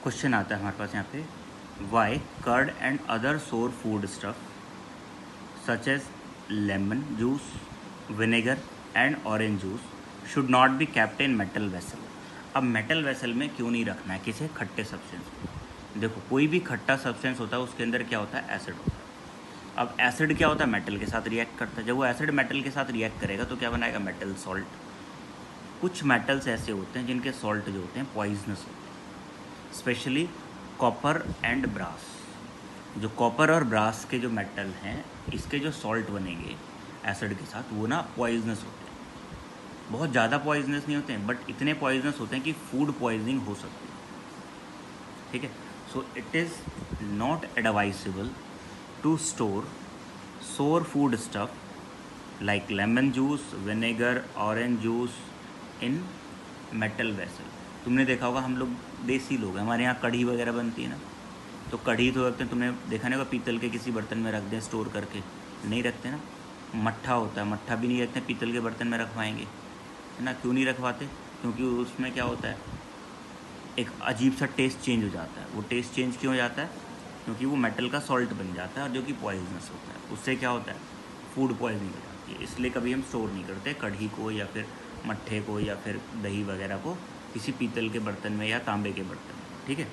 Question आता है हमारे पास यहाँ पे, why curd and other sour food stuff such as lemon juice, vinegar and orange juice should not be kept in metal vessel. अब metal vessel में क्यों नहीं रखना है किसी खट्टे सब्सटेंस को? देखो, कोई भी खट्टा सब्सटेंस होता है उसके अंदर क्या होता है, एसिड होता है। अब एसिड क्या होता है, मेटल के साथ रिएक्ट करता है। जब वो एसिड मेटल के साथ रिएक्ट करेगा तो क्या बनाएगा, मेटल सॉल्ट। कुछ मेटल्स ऐसे होते हैं जिनके सॉल्ट जो होते हैं पॉइजनस होते हैं, स्पेशली कॉपर एंड ब्रास। जो कॉपर और ब्रास के जो मेटल हैं, इसके जो सॉल्ट बनेंगे एसिड के साथ, वो ना पॉइजनस होते हैं। बहुत ज़्यादा पॉइजनस नहीं होते हैं, बट इतने पॉइजनस होते हैं कि फूड पॉइजनिंग हो सकती है। ठीक है, so it is not advisable to store sour food stuff like lemon juice, vinegar, orange juice in metal vessel. तुमने देखा होगा, हम लोग देसी लोग हैं, हमारे यहाँ कढ़ी वगैरह बनती है ना, तो कढ़ी तो रखते हैं, तुमने देखा नहीं होगा पीतल के किसी बर्तन में रख दें स्टोर करके, नहीं रखते ना। मट्ठा होता है, मट्ठा भी नहीं रखते, पीतल के बर्तन में रखवाएंगे, है ना। क्यों नहीं रखवाते? क्योंकि उसमें क्या होता है, एक अजीब सा टेस्ट चेंज हो जाता है। वो टेस्ट चेंज क्यों हो जाता है? क्योंकि वो मेटल का सॉल्ट बन जाता है और जो कि पॉइजनस होता है। उससे क्या होता है, फूड पॉइजनिंग हो जाती है। इसलिए कभी हम स्टोर नहीं करते कढ़ी को या फिर मट्ठे को या फिर दही वगैरह को किसी पीतल के बर्तन में या तांबे के बर्तन में। ठीक है।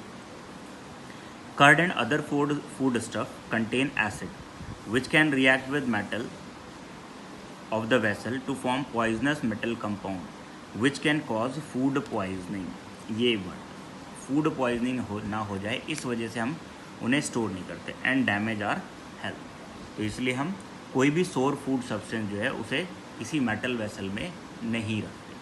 Curd and other food stuff contain acid which can react with metal of the vessel to form poisonous metal compound which can cause food poisoning। ये वर्ड, फूड पॉइजनिंग ना हो जाए इस वजह से हम उन्हें स्टोर नहीं करते, एंड डैमेज आर हेल्थ। तो इसलिए हम कोई भी सोर फूड सब्सटेंस जो है उसे किसी मेटल वेसल में नहीं रखते।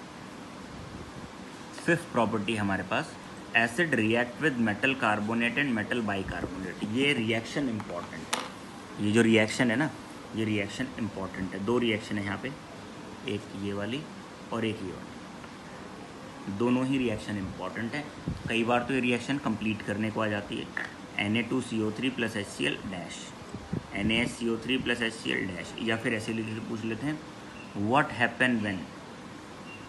फिफ्थ प्रॉपर्टी हमारे पास, acid react with metal carbonate and metal bicarbonate. ये रिएक्शन इंपॉर्टेंट है। ये जो रिएक्शन है ना, ये रिएक्शन इंपॉर्टेंट है। दो रिएक्शन है यहाँ पे, एक ये वाली और एक ये वाली। दोनों ही रिएक्शन इंपॉर्टेंट है। कई बार तो ये रिएक्शन कंप्लीट करने को आ जाती है, Na2CO3 plus HCl dash, NaHCO3 plus HCl dash. या फिर ऐसे लिख पूछ लेते हैं, what happen when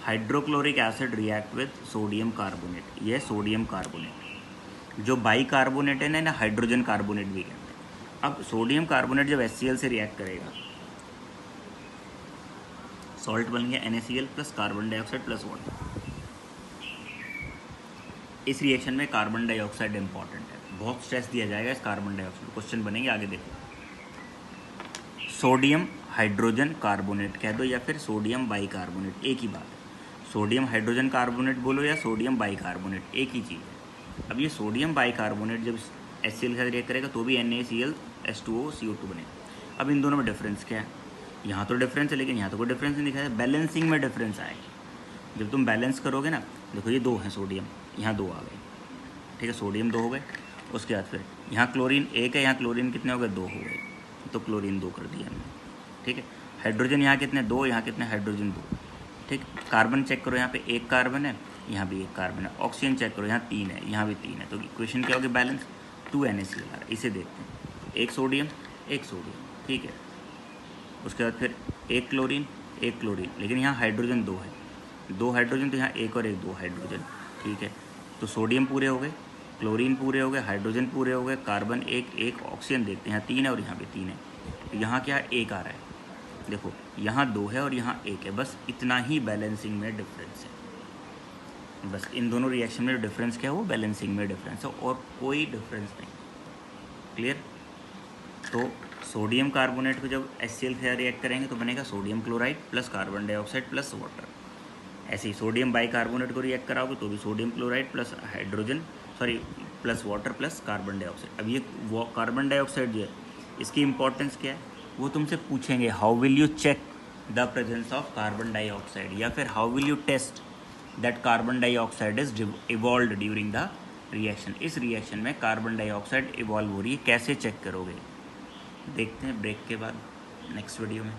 hydrochloric acid react with sodium carbonate. ये सोडियम कार्बोनेट, जो बाइकार्बोनेट है ना, हाइड्रोजन कार्बोनेट भी कहते हैं। अब सोडियम कार्बोनेट जब HCl से रिएक्ट करेगा, सॉल्ट बन गया NaCl plus carbon dioxide plus water. इस रिएक्शन में कार्बन डाइऑक्साइड इंपॉर्टेंट है, बहुत स्ट्रेस दिया जाएगा इस कार्बन डाइऑक्साइड। क्वेश्चन बनेंगे आगे देखो। सोडियम हाइड्रोजन कार्बोनेट कह दो या फिर सोडियम बाइकार्बोनेट, एक ही बात है। सोडियम हाइड्रोजन कार्बोनेट बोलो या सोडियम बाइकार्बोनेट, एक ही चीज़ है। अब ये सोडियम बाइकार्बोनेट जब HCl के साथ रिएक्ट करेगा तो भी NaCl H2O CO2 बने। अब इन दोनों में डिफरेंस क्या है? यहाँ तो डिफरेंस है, लेकिन यहाँ तो कोई डिफरेंस नहीं दिखाया। बैलेंसिंग में डिफरेंस आएगा। जब तुम बैलेंस करोगे ना, देखो ये दो हैं सोडियम, यहाँ दो आ गए, ठीक है, सोडियम दो हो गए। उसके बाद फिर यहाँ क्लोरीन एक है, यहाँ क्लोरीन कितने हो गए, दो हो गए, तो क्लोरीन दो कर दिया हमने। ठीक है, हाइड्रोजन यहाँ कितने, दो, यहाँ कितने, हाइड्रोजन दो। ठीक, कार्बन चेक करो, यहाँ पे एक कार्बन है, यहाँ भी एक कार्बन है। ऑक्सीजन चेक करो, यहाँ तीन है, यहाँ भी तीन है। तो इक्वेशन क्या होगी, बैलेंस। 2 NaCl आ रहा है। इसे देखते हैं, एक सोडियम, ठीक है। उसके बाद फिर एक क्लोरीन, लेकिन यहाँ हाइड्रोजन दो है, दो हाइड्रोजन, तो यहाँ एक और एक, दो हाइड्रोजन। ठीक है, तो सोडियम पूरे हो गए, क्लोरीन पूरे हो गए, हाइड्रोजन पूरे हो गए, कार्बन एक, ऑक्सीजन देखते हैं, यहाँ तीन है और यहाँ भी तीन है। तो यहाँ क्या एक आ रहा है, देखो यहाँ दो है और यहाँ एक है। बस इतना ही बैलेंसिंग में डिफरेंस है। बस इन दोनों रिएक्शन में डिफरेंस क्या है, वो बैलेंसिंग में डिफरेंस है, और कोई डिफरेंस नहीं। क्लियर? तो सोडियम कार्बोनेट को जब HCl से रिएक्ट करेंगे तो बनेगा sodium chloride plus carbon dioxide plus water. ऐसे ही सोडियम बाइकार्बोनेट को रिएक्ट कराओगे तो भी sodium chloride plus plus water plus carbon dioxide. अब ये वो कार्बन डाइऑक्साइड जो है, इसकी इंपॉर्टेंस क्या है, वो तुमसे पूछेंगे, how will you check the presence of carbon dioxide, या फिर how will you test that carbon dioxide is evolve during the reaction. इस रिएक्शन में कार्बन डाइऑक्साइड इवॉल्व हो रही है, कैसे चेक करोगे, देखते हैं ब्रेक के बाद नेक्स्ट वीडियो में।